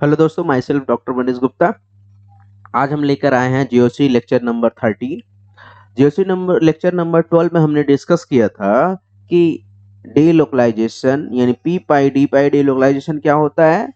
Hello दोस्तों, my self doctor Manish Gupta. आज हम लेकर आए हैं GOC lecture number 13। GOC number lecture number 12 में हमने डिस्कस किया था कि डीलोकलाइजेशन यानी पी पाई डी लोकलाइजेशन क्या होता है,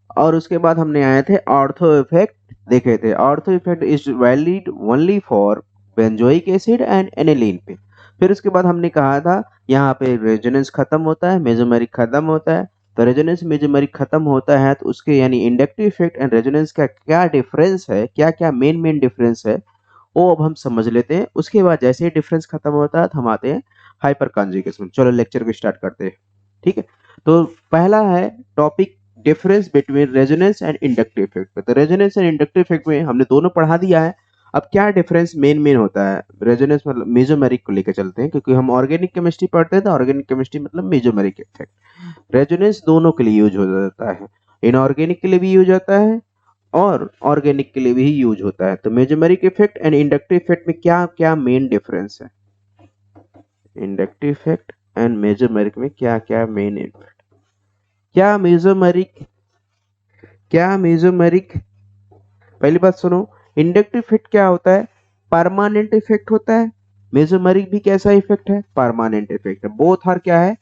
और उसके बाद हमने आए थे ऑर्थो इफेक्ट देखे थे। Ortho effect is valid only for benzoic acid and aniline पे। फिर उसके बाद हमने कहा था यहाँ पे रेजोनेंस खत्म होता है, मेसोमेरिक खत्म होता है। तो रेजोनेंस मेसोमेरिक खत्म होता है तो उसके यानी इंडक्टिव इफेक्ट एंड रेजोनेंस का क्या डिफरेंस है, क्या क्या मेन डिफरेंस है, वो अब हम समझ लेते हैं। उसके बाद जैसे ही डिफरेंस खत्म होता है तो हम आते हैं हाइपर कॉन्जुगेशन। चलो लेक्चर को स्टार्ट करते हैं। ठीक है, तो पहला है topic difference between resonance and inductive effect. तो रेजोनेंस एंड इंडक्टिव इफेक्ट में हमने दोनों पढ़ा दिया है। अब क्या डिफरेंस मेन होता है रेजोनेंस मतलब मेसोमेरिक को लेकर चलते हैं, क्योंकि हम ऑर्गेनिक केमिस्ट्री पढ़ते हैं तो ऑर्गेनिक केमिस्ट्री मतलब मेसोमेरिक इफेक्ट। रेजोनेंस दोनों के लिए यूज हो जाता है, इनऑर्गेनिक के लिए भी यूज होता है और ऑर्गेनिक के लिए भी यूज होता है। तो mesomeric effect and inductive effect में क्या क्या मेन डिफरेंस है, इंडक्टिव इफेक्ट एंड मेसोमेरिक में क्या क्या मेन इफेक्ट। क्या मेसोमेरिक क्या मेसोमेरिक पहली बात सुनो, इंडक्टिव इफेक्ट क्या होता है, परमानेंट इफेक्ट होता है। मेसोमेरिक भी कैसा इफेक्ट है, परमानेंट इफेक्ट है। बोथ आर क्या है,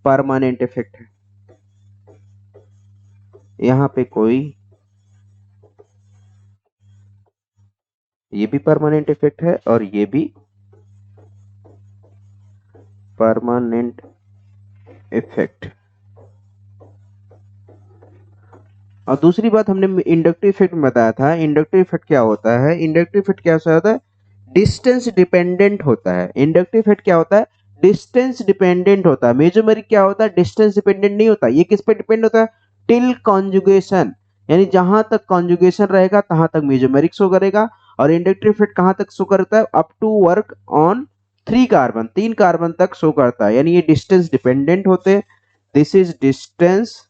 परमानेंट इफेक्ट है। यहाँ पे कोई ये भी परमानेंट इफेक्ट है और ये भी परमानेंट इफेक्ट। और दूसरी बात हमने इंडक्टिव इफेक्ट में बताया था, इंडक्टिव इफेक्ट क्या होता है, इंडक्टिव इफेक्ट क्या होता है, डिस्टेंस डिपेंडेंट होता है। इंडक्टिव इफेक्ट क्या होता है, डिस्टेंस डिपेंडेंट होता है। मेसोमेरिक क्या होता है, डिस्टेंस डिपेंडेंट नहीं होता। ये किस पे डिपेंड होता है, टिल कॉन्जुगेशन, यानी जहां तक कॉन्जुगेशन रहेगा तहां तक मेसोमेरिक शो करेगा। और इंडक्टिव इफेक्ट कहां तक शो करता है, up to work on 3 carbon, 3 carbon तक शो करता है, यानी ये डिस्टेंस डिपेंडेंट होते हैं। This is distance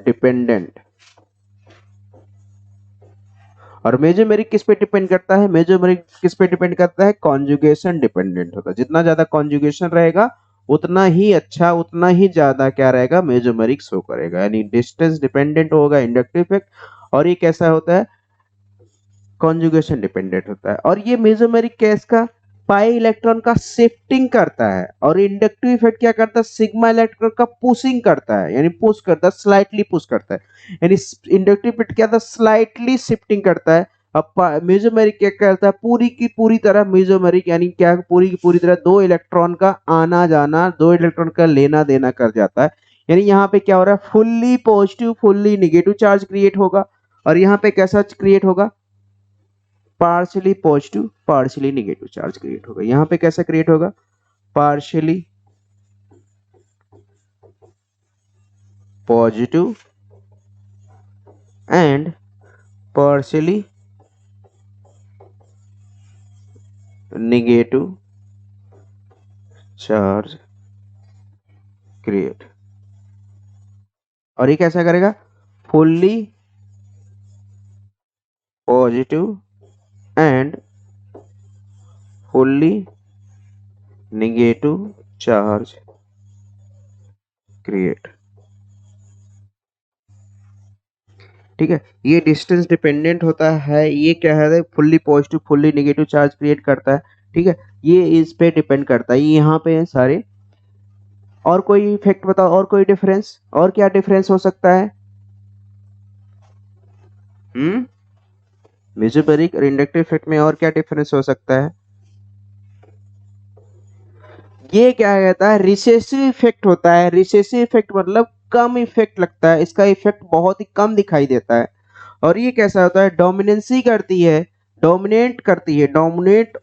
dependent. और मेसोमेरिक किस पे डिपेंड करता है, मेसोमेरिक किस पे डिपेंड करता है, कॉन्जुगेशन डिपेंडेंट होता है। जितना ज्यादा कॉन्जुगेशन रहेगा उतना ही अच्छा, उतना ही ज्यादा क्या रहेगा, मेसोमेरिक शो करेगा। यानी डिस्टेंस डिपेंडेंट होगा इंडक्टिव इफेक्ट, और ये कैसा होता है, कॉन्जुगेशन डिपेंडेंट होता है। और ये मेसोमेरिक केस का पाई इलेक्ट्रॉन का शिफ्टिंग करता है, और इंडक्टिव इफेक्ट क्या करता है, सिग्मा इलेक्ट्रॉन का पुशिंग करता है, यानी पुश करता है, स्लाइटली पुश करता है। यानी इंडक्टिव इफेक्ट क्या था, स्लाइटली शिफ्टिंग करता है। अब मेसोमेरिक क्या करता है, पूरी की पूरी तरह मेसोमेरिक यानी क्या, पूरी की पूरी तरह दो इलेक्ट्रॉन का आना जाना, दो इलेक्ट्रॉन का लेना देना कर जाता है। यानी यहाँ पे क्या हो रहा है, fully positive fully negative charge create होगा, और यहाँ पे कैसा क्रिएट होगा, partially positive partially negative charge create होगा। यहां पे कैसा क्रिएट होगा, partially positive and partially negative charge create. और ये कैसा करेगा, fully positive and fully negative charge create. ठीक है, ये डिस्टेंस डिपेंडेंट होता है, ये क्या है, fully positive fully negative charge create करता है। ठीक है, ये इस पे डिपेंड करता है, ये यहाँ पे है सारे। और कोई इफेक्ट बताओ, और कोई डिफरेंस, और क्या डिफरेंस हो सकता है, मेसोमेरिक और इंडक्टिव इफेक्ट में और क्या डिफरेंस हो सकता है। ये क्या कहता है, रिसेसिव इफेक्ट होता है। रिसेसिव इफेक्ट मतलब कम इफेक्ट लगता है, इसका इफेक्ट बहुत ही कम दिखाई देता है। और ये कैसा होता है, डोमिनेंसी करती है, डोमिनेट करती है, डोमिनेट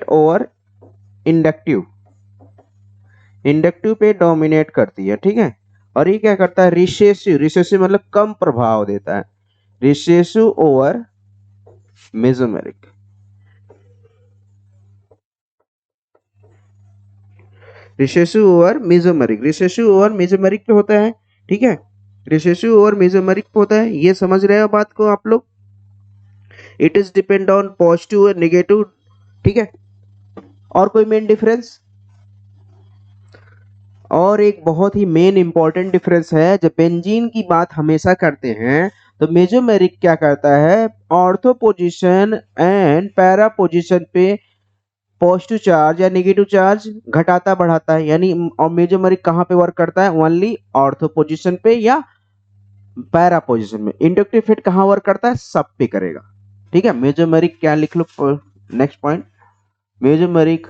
ओवर इंडक्टिव, इंडक्टिव पे डोमिनेट करती है। ठीक है, और ये क्या करता है, रिसेसिव, रिसेसिव मतलब कम प्रभाव देता है, recessive over mesomeric. Recessive over mesomeric, recessive over mesomeric पे होता है। ठीक है, रिसेसिव ओवर मेसोमेरिक पे होता है, ये समझ रहे हो बात को आप लोग। It is depend on positive और नेगेटिव। ठीक है, और कोई मेन डिफरेंस, और एक बहुत ही मेन इंपॉर्टेंट डिफरेंस है, जब बेंजीन की बात हमेशा करते हैं तो मेसोमेरिक क्या करता है, ortho position and para position पे पॉजिटिव चार्ज या नेगेटिव चार्ज घटाता बढ़ाता है। यानी और मेसोमेरिक कहाँ पे वर्क करता है, ओनली ऑर्थो पोजीशन पे या पैरा पोजीशन में। इंडक्टिव इफेक्ट कहाँ वर्क करता है, सब पे करेगा। ठीक है, मेसोमेरिक क्या लिख लो, next point, mesomeric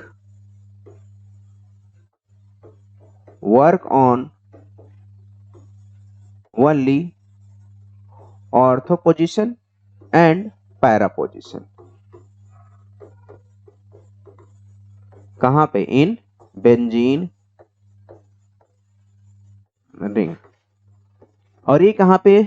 work on only ortho position and para position. कहाँ पे, इन बेंजीन रिंग। और ये कहाँ पे,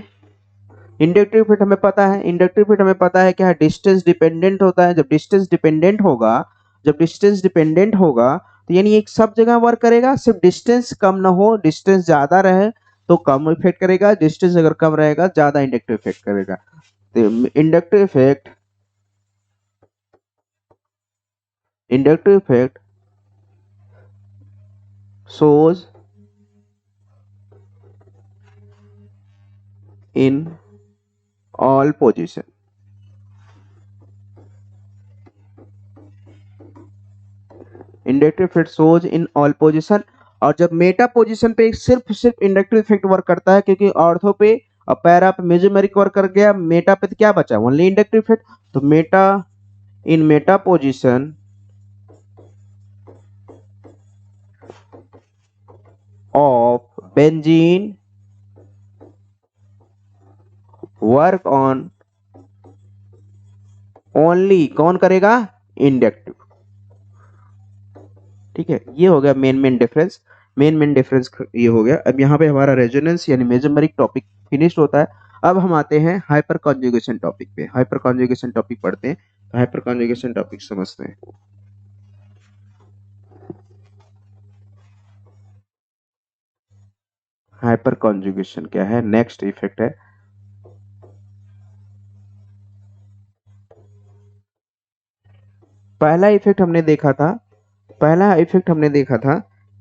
इंडक्टिव इफेक्ट हमें पता है, इंडक्टिव इफेक्ट हमें पता है क्या, डिस्टेंस डिपेंडेंट होता है। जब डिस्टेंस डिपेंडेंट होगा, जब डिस्टेंस डिपेंडेंट होगा तो यानी एक सब जगह वर्क करेगा, सिर्फ डिस्टेंस कम ना हो, डिस्टेंस ज्यादा रहे तो कम इफेक्ट करेगा, डिस्टेंस अगर कम रहेगा ज्यादा इंडक्टिव इफेक्ट करेगा। तो inductive effect shows in all position। Inductive effect shows in all position. और जब मेटा पोजीशन पे सिर्फ इंडक्टिव इफेक्ट वर्क करता है, क्योंकि ऑर्थो पे और पैरा पे मेसोमेरिक वर्क कर गया, मेटा पे तो क्या बचा, ओनली इंडक्टिव इफेक्ट। तो Meta, in Meta position of benzene work on only, कौन करेगा, इंडक्टिव। ठीक है, ये हो गया मेन डिफरेंस, मेन डिफरेंस ये हो गया। अब यहाँ पे हमारा रेजोनेंस यानी मेसोमेरिक टॉपिक फिनिश होता है। अब हम आते हैं हाइपर कॉन्जुगेशन टॉपिक पे। हाइपर कॉन्जुगेशन टॉपिक पढ़ते हैं, हाइपर कॉन्जुगेशन टॉपिक समझते हैं। हाइपर कॉन्जुगेशन क्या है, नेक्स्ट इफेक्ट है। पहला इफेक्ट हमने देखा था, पहला इफेक्ट हमने देखा था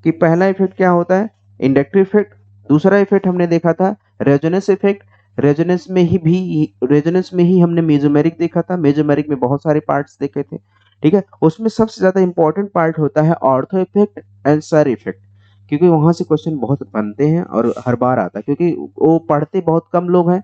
कि पहला इफेक्ट क्या होता है, इंडक्टिव इफेक्ट। दूसरा इफेक्ट हमने देखा था रेजोनेंस इफेक्ट। रेजोनेंस में ही हमने मेसोमेरिक देखा था। मेसोमेरिक में बहुत सारे पार्ट्स देखे थे। ठीक है, उसमें सबसे ज्यादा इंपॉर्टेंट पार्ट होता है ortho effect and sir effect, क्योंकि वहां से क्वेश्चन बहुत बनते हैं और हर बार आता है, क्योंकि वो पढ़ते बहुत कम लोग हैं,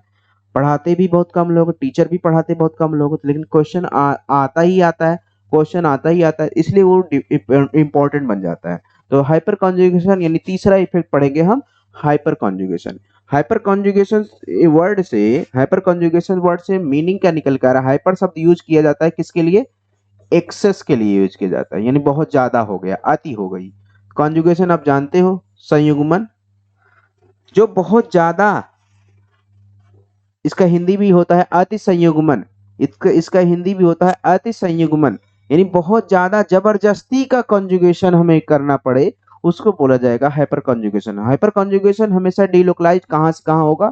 पढ़ाते भी बहुत कम लोग, टीचर भी पढ़ाते बहुत कम लोग, लेकिन क्वेश्चन आता ही आता है, क्वेश्चन आता ही आता है, इसलिए वो इंपॉर्टेंट बन जाता है। तो हाइपर कॉन्जुगेशन यानी तीसरा इफेक्ट पढ़ेंगे हम, hyper conjugation. Hyper conjugation word से, हाइपर कॉन्जुगेशन वर्ड से मीनिंग क्या निकल कर रहा है, हाइपर शब्द यूज किया जाता है किसके लिए, एक्सेस के लिए यूज किया जाता है, यानी बहुत ज्यादा हो गया, अति हो गई। कॉन्जुगेशन आप जानते हो, संयुग्मन, जो बहुत ज्यादा, इसका हिंदी भी होता है अति संयुग्मन, इसका इसका हिंदी भी होता है अति संयुग्मन, यानी बहुत ज्यादा जबरदस्ती का कॉन्जुगेशन हमें करना पड़े, उसको बोला जाएगा हाइपर कॉन्जुगेशन। हाइपर कॉन्जुगेशन हमेशा डिलोकलाइज कहां से कहां होगा,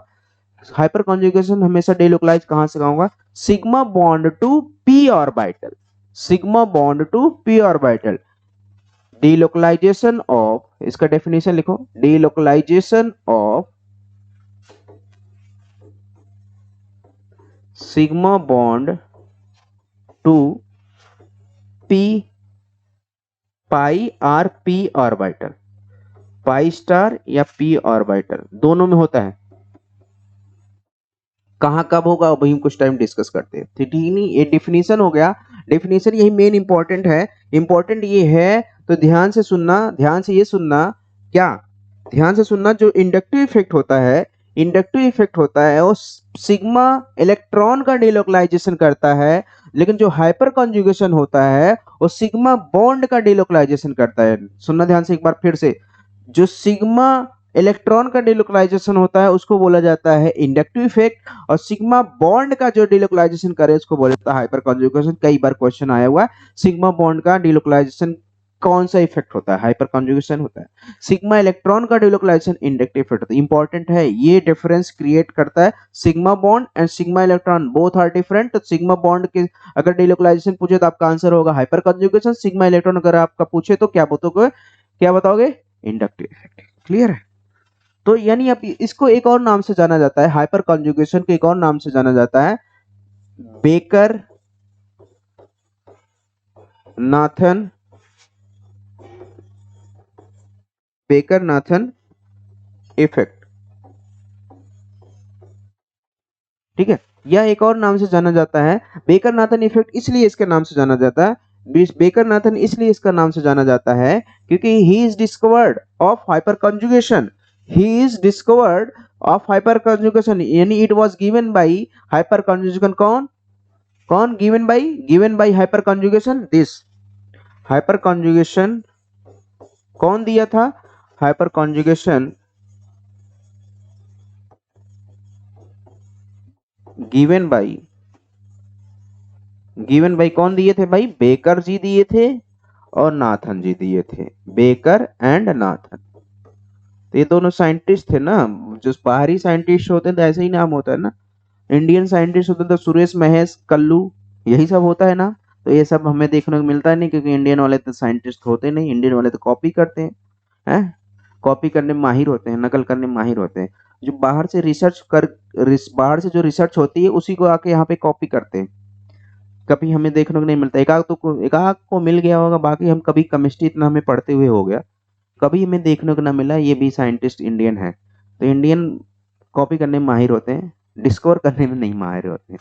हाइपर कॉन्जुगेशन हमेशा डिलोकलाइज कहां से कहां होगा, sigma bond to P orbital, sigma bond to P orbital. Delocalization of, इसका डेफिनेशन लिखो, delocalization of sigma bond to P pi or P orbital, pi star या पी ऑर्बिटल दोनों में होता है। कहाँ कब होगा वही हम कुछ टाइम डिस्कस करते हैं। ठीक नहीं, ये डिफिनीशन हो गया, डिफिनीशन यही मेन इंपॉर्टेंट है। इंपॉर्टेंट ये है तो ध्यान से सुनना, ध्यान से ये सुनना, क्या ध्यान से सुनना, जो इंडक्टिव इफेक्ट होता है, इंडक्टिव इफेक्ट होता है वो सिग्मा इलेक्ट्रॉन का डिलोकलाइजेशन करता है, लेकिन जो हाइपर कॉन्जुगेशन होता है वो सिग्मा बॉन्ड का डिलोकलाइजेशन करता है। सुनना ध्यान से एक बार फिर से, जो सिग्मा इलेक्ट्रॉन का डिलोकलाइजेशन होता है उसको बोला जाता है इंडक्टिव इफेक्ट, और सिग्मा बॉन्ड का जो डिलोकलाइजेशन करे उसको बोला जाता है हाइपर कॉन्जुगेशन। कई बार क्वेश्चन आया हुआ है, सिग्मा बॉन्ड का डिलोकलाइजेशन कौन सा इफेक्ट होता है, हाइपर कॉन्जुगेशन होता है। सिग्मा इलेक्ट्रॉन का डिलोकलाइजेशन इंडक्टिव इफेक्ट होता है। इंपॉर्टेंट है, ये डिफरेंस क्रिएट करता है, sigma bond and sigma electron both are different. तो सिग्मा बॉन्ड के अगर डिलोकलाइजेशन पूछे तो आपका आंसर होगा हाइपर कॉन्जुगेशन, सिग्मा इलेक्ट्रॉन अगर आपका पूछे तो क्या बताओगे, क्या बताओगे, इंडक्टिव इफेक्ट। क्लियर है? तो यानी अब इसको एक और नाम से जाना जाता है, हाइपर कॉन्जुगेशन को एक और नाम से जाना जाता है बेकर नाथन इफेक्ट। ठीक है, यह एक और नाम से जाना जाता है बेकर नाथन इफेक्ट। इसलिए इसके नाम से जाना जाता है बेकर नाथन, इसलिए इसका नाम से जाना जाता है क्योंकि he is discovered of hyperconjugation. He is discovered of hyperconjugation, यानी it was given by hyperconjugation. कौन कौन given by hyperconjugation? This hyperconjugation कौन दिया था? हाइपर कॉन्जुगेशन गिवन बाय कौन दिए थे भाई? बेकर जी दिए थे और नाथन जी दिए थे, बेकर एंड नाथन। तो ये दोनों साइंटिस्ट थे ना, जो बाहरी साइंटिस्ट होते हैं तो ऐसे ही नाम होता है ना, इंडियन साइंटिस्ट होते हैं तो सुरेश, महेश, कल्लू, यही सब होता है ना। तो ये सब हमें देखने को मिलता है नहीं, क्योंकि इंडियन वाले तो साइंटिस्ट होते नहीं, इंडियन वाले तो कॉपी करते हैं, कॉपी करने में माहिर होते हैं, नकल करने में माहिर होते हैं। जो बाहर से बाहर से जो रिसर्च होती है उसी को आके यहाँ पे कॉपी करते हैं। कभी हमें देखने को नहीं मिलता, एक आध को मिल गया होगा, बाकी हम कभी केमिस्ट्री इतना हमें पढ़ते हुए हो गया, कभी हमें देखने को ना मिला ये भी साइंटिस्ट इंडियन है। तो इंडियन कॉपी करने में माहिर होते हैं, डिस्कवर करने में नहीं माहिर होते हैं।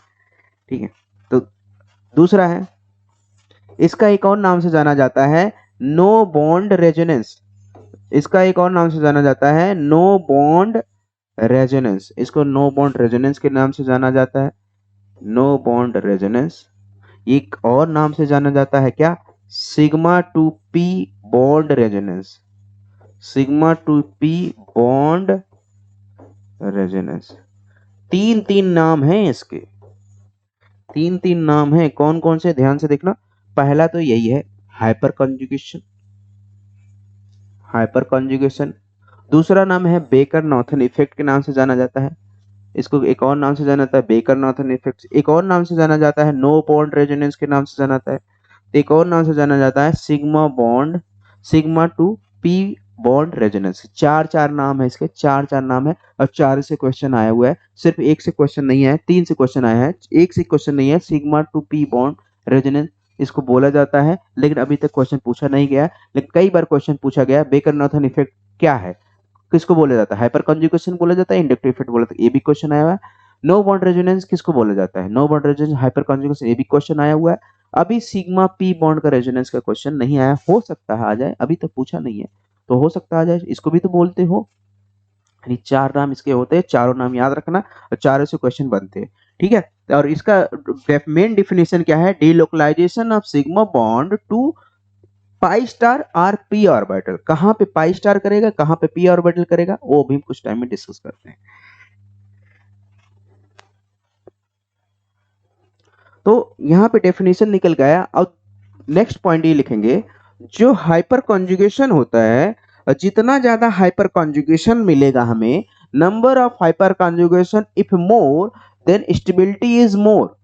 ठीक है, तो दूसरा है, इसका एक और नाम से जाना जाता है नो बॉन्ड रेजोनेंस। इसका एक और नाम से जाना जाता है नो बॉन्ड रेजोनेंस। इसको नो बॉन्ड रेजोनेंस के नाम से जाना जाता है, नो बॉन्ड रेजोनेंस। एक और नाम से जाना जाता है क्या? Sigma two P bond resonance. Sigma two P bond resonance. तीन तीन नाम हैं इसके, तीन तीन नाम हैं। कौन कौन से? ध्यान से देखना। पहला तो यही है, हाइपर कॉन्जुगेशन, हाइपर कॉन्जुगेशन। दूसरा नाम है बेकर नॉर्थन इफेक्ट के नाम से जाना जाता है, इसको एक और नाम से जाना जाता है बेकर नॉर्थन इफेक्ट। एक और नाम से जाना जाता है नो बॉन्ड रेजोनेंस के नाम से जाना जाता है। एक और नाम से जाना जाता है sigma two P bond resonance. चार चार नाम है इसके, चार चार नाम है, और चार से क्वेश्चन आया हुआ है। सिर्फ एक से क्वेश्चन नहीं है, तीन से क्वेश्चन आया है, एक से क्वेश्चन नहीं है। Sigma two P bond resonance इसको बोला जाता है, लेकिन अभी तक क्वेश्चन पूछा नहीं गया। लेकिन कई बार क्वेश्चन पूछा गया, बेकर नॉर्थन इफेक्ट क्या है, किसको बोला जाता है? हाइपर कॉन्जुगेशन बोला जाता है, इंडक्टिव इफेक्ट बोला जाता है, ये भी क्वेश्चन आया हुआ है। नो बॉन्ड रेजोनेंस किसको बोला जाता है? No bond resonance hyperconjugation, ये भी क्वेश्चन आया हुआ है। अभी सिग्मा पी बॉन्ड का रेजोनेंस का क्वेश्चन नहीं आया, हो सकता है आ जाए, अभी तक पूछा नहीं है, तो हो सकता है आ जाए। इसको भी तो बोलते हो। यानी चार नाम इसके होते हैं, चारों नाम याद रखना और चारों से क्वेश्चन बनते हैं। ठीक है, और इसका मेन डिफिनेशन क्या है? Delocalization of sigma bond to pi star or P orbital. कहां पे पाई स्टार करेगा, कहां पे पी ऑर्बिटल करेगा, वो भी कुछ टाइम में डिस्कस करते हैं। तो यहां पे डेफिनेशन निकल गया। अब नेक्स्ट पॉइंट ये लिखेंगे, जो हाइपर कॉन्जुगेशन होता है, जितना ज्यादा हाइपर कॉन्जुगेशन मिलेगा हमें, number of hyper conjugation if more than stability is more.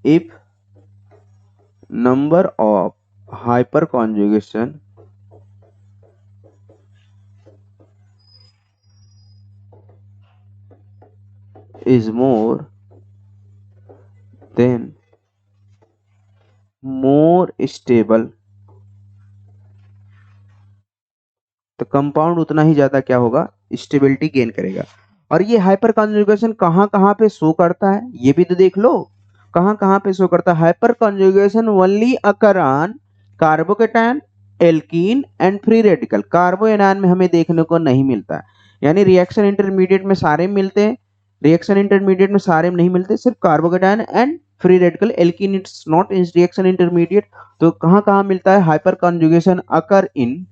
If number of hyperconjugation is more then more stable, तो कंपाउंड उतना ही ज्यादा क्या होगा? स्टेबिलिटी गेन करेगा। और ये हाइपर कॉन्जुगेशन कहां कहां पे शो करता है, ये भी तो देख लो। कहां कहां पे शो करता है? Hyper conjugation only occur on carbocation, alkene and free radical. कार्बो anion में हमें देखने को नहीं मिलता, यानी रिएक्शन इंटरमीडिएट में सारे मिलते हैं, रिएक्शन इंटरमीडिएट में सारे नहीं मिलते, सिर्फ carbocation and free radical. Alkene it's not in reaction intermediate. तो कहां कहां मिलता है? Hyper conjugation occur in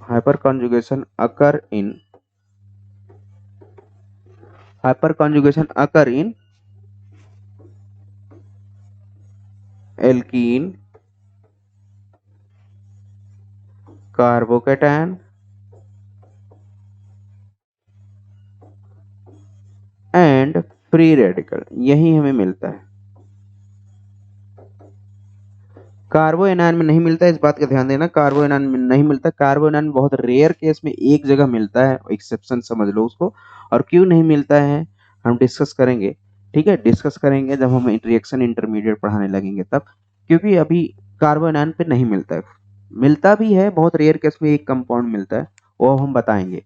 hyperconjugation occur in hyperconjugation occur in alkene, carbocation and free radical, यही हमें मिलता है। कार्बो एनायन में नहीं मिलता है, इस बात का ध्यान देना, कार्बो एनायन में नहीं मिलता। कार्बो एनायन बहुत रेयर केस में एक जगह मिलता है, एक्सेप्शन समझ लो उसको। और क्यों नहीं मिलता है हम डिस्कस करेंगे, ठीक है, डिस्कस करेंगे जब हम रिएक्शन इंटरमीडिएट पढ़ाने लगेंगे तब। क्योंकि अभी कार्बो एनायन पे नहीं मिलता है, मिलता भी है बहुत रेयर केस में एक कंपाउंड मिलता है, वो हम बताएंगे,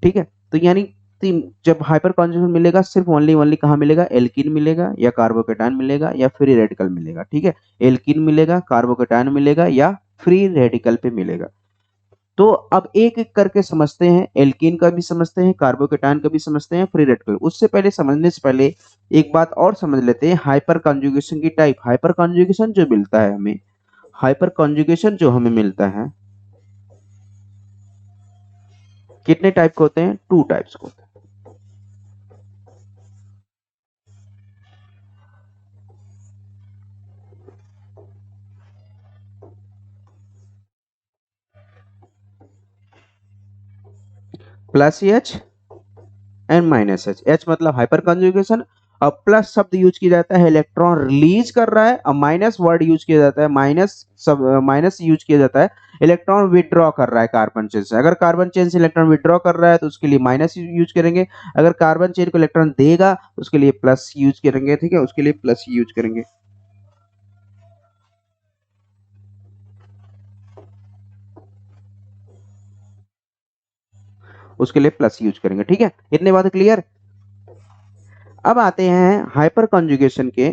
ठीक है। तो यानी जब हाइपर कॉन्जुगेशन मिलेगा सिर्फ ओनली ओनली कहाँ मिलेगा, एल्कीन मिलेगा या कार्बोकेटायन मिलेगा या फ्री रेडिकल मिलेगा, ठीक है। एल्कीन मिलेगा, कार्बोकेटायन मिलेगा या फ्री रेडिकल पे मिलेगा। तो अब एक एक करके समझते हैं, एल्कीन का भी समझते हैं, कार्बोकेटायन का भी समझते हैं, फ्री रेडिकल। उससे पहले समझने से पहले एक बात और समझ लेते हैं, हाइपर कॉन्जुगेशन की टाइप। हाइपर कॉन्जुगेशन जो मिलता है हमें, हाइपर कॉन्जुगेशन जो हमें मिलता है कितने टाइप के होते हैं, 2 टाइप्स के होते हैं। Plus H and minus H. H मतलब हाइपर कंजुगेशन, और प्लस शब्द यूज किया जाता है इलेक्ट्रॉन रिलीज कर रहा है, और माइनस वर्ड यूज किया जाता है, माइनस यूज किया जाता है इलेक्ट्रॉन विड्रॉ कर रहा है कार्बन चेन से। अगर कार्बन चेन से इलेक्ट्रॉन विड्रॉ कर रहा है तो उसके लिए माइनस यूज करेंगे, अगर कार्बन चेन को इलेक्ट्रॉन देगा तो उसके लिए प्लस यूज करेंगे, ठीक है, उसके लिए प्लस यूज करेंगे, उसके लिए प्लस यूज करेंगे, ठीक है। इतने बात क्लियर। अब आते हैं हाइपर कॉन्जुगेशन के।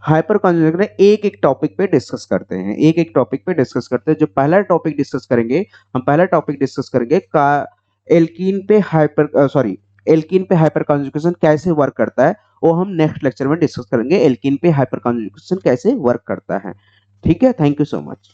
हाइपर कॉन्जुगेशन एक एक टॉपिक पे डिस्कस करते हैं, एक एक टॉपिक पे डिस्कस करते हैं। जो पहला टॉपिक डिस्कस करेंगे, हम पहला टॉपिक डिस्कस करेंगे का एल्कीन पे हाइपर सॉरी एल्कीन पे हाइपर कॉन्जुगेशन कैसे वर्क करता है, वो हम नेक्स्ट लेक्चर में डिस्कस करेंगे, एल्कीन पे हाइपर कॉन्जुगेशन कैसे वर्क करता है, ठीक है। Thank you so much.